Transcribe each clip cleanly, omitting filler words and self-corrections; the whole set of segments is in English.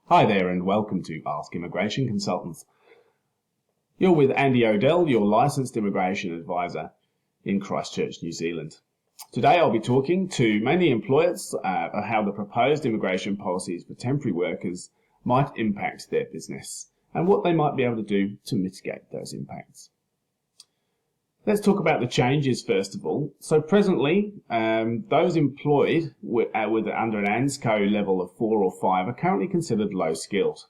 Hi there and welcome to Ask Immigration Consultants. You're with Andy O'Dell, your licensed immigration advisor in Christchurch, New Zealand. Today I'll be talking to mainly employers about how the proposed immigration policies for temporary workers might impact their business and what they might be able to do to mitigate those impacts. Let's talk about the changes first of all. So presently, those employed under an ANZCO level of 4 or 5 are currently considered low skilled.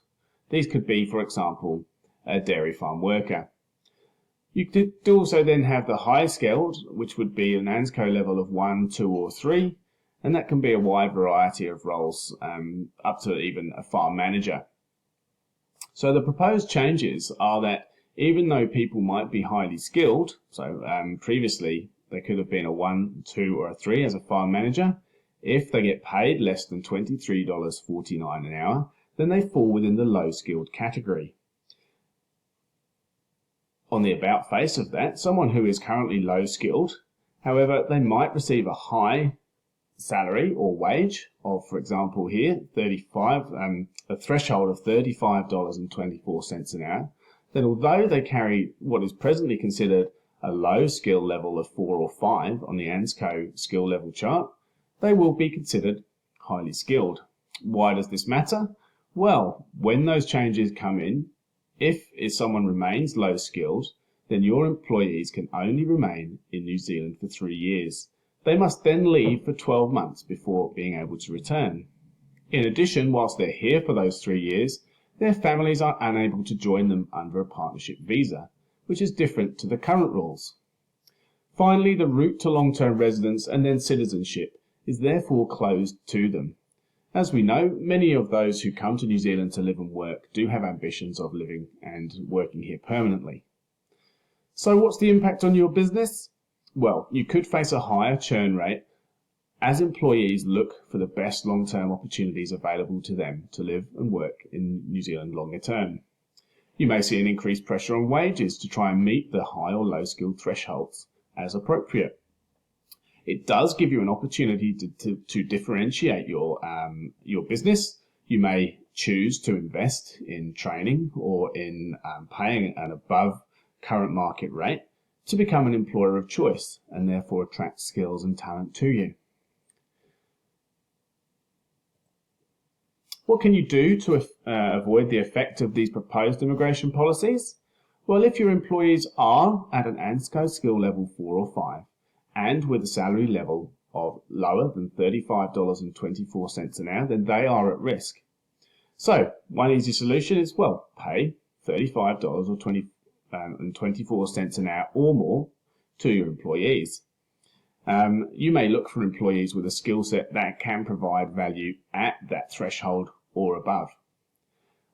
These could be, for example, a dairy farm worker. You could also then have the high skilled, which would be an ANZCO level of 1, 2 or 3, and that can be a wide variety of roles, up to even a farm manager. So the proposed changes are that even though people might be highly skilled, so previously they could have been a 1, 2 or a 3 as a farm manager, if they get paid less than $23.49 an hour, then they fall within the low skilled category. On the about face of that, someone who is currently low skilled, however, they might receive a high salary or wage of, for example here, a threshold of $35.24 an hour, that although they carry what is presently considered a low skill level of 4 or 5 on the ANZCO skill level chart, they will be considered highly skilled. Why does this matter? Well, when those changes come in, if someone remains low skilled, then your employees can only remain in New Zealand for 3 years. They must then leave for 12 months before being able to return. In addition, whilst they're here for those 3 years, their families are unable to join them under a partnership visa, which is different to the current rules. Finally, the route to long-term residence and then citizenship is therefore closed to them. As we know, many of those who come to New Zealand to live and work do have ambitions of living and working here permanently. So what's the impact on your business? Well, you could face a higher churn rate as employees look for the best long-term opportunities available to them to live and work in New Zealand longer term. You may see an increased pressure on wages to try and meet the high or low skilled thresholds as appropriate. It does give you an opportunity to differentiate your business. You may choose to invest in training or in paying an above current market rate to become an employer of choice and therefore attract skills and talent to you. What can you do to avoid the effect of these proposed immigration policies? Well, if your employees are at an ANZCO skill level 4 or 5 and with a salary level of lower than $35.24 an hour, then they are at risk. So, one easy solution is, well, pay $35.24 an hour or more to your employees. You may look for employees with a skill set that can provide value at that threshold or above.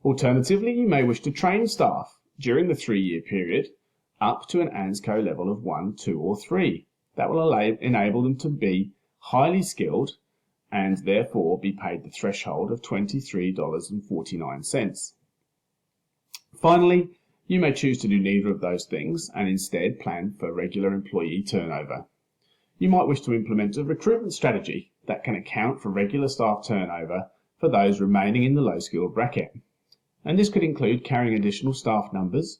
Alternatively, you may wish to train staff during the 3-year period up to an ANZCO level of 1, 2 or 3. That will enable them to be highly skilled and therefore be paid the threshold of $23.49. Finally, you may choose to do neither of those things and instead plan for regular employee turnover. You might wish to implement a recruitment strategy that can account for regular staff turnover for those remaining in the low skilled bracket. And this could include carrying additional staff numbers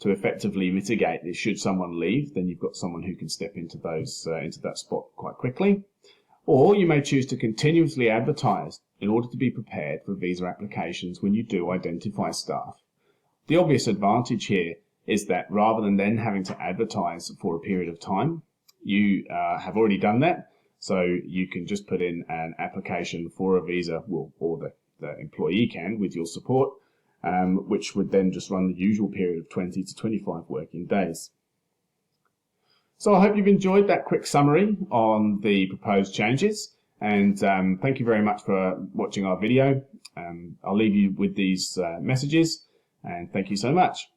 to effectively mitigate that should someone leave, then you've got someone who can step into that spot quite quickly. Or you may choose to continuously advertise in order to be prepared for visa applications when you do identify staff. The obvious advantage here is that rather than then having to advertise for a period of time, you have already done that, so you can just put in an application for a visa, or the employee can with your support, which would then just run the usual period of 20 to 25 working days. So I hope you've enjoyed that quick summary on the proposed changes, and thank you very much for watching our video. I'll leave you with these messages, and thank you so much.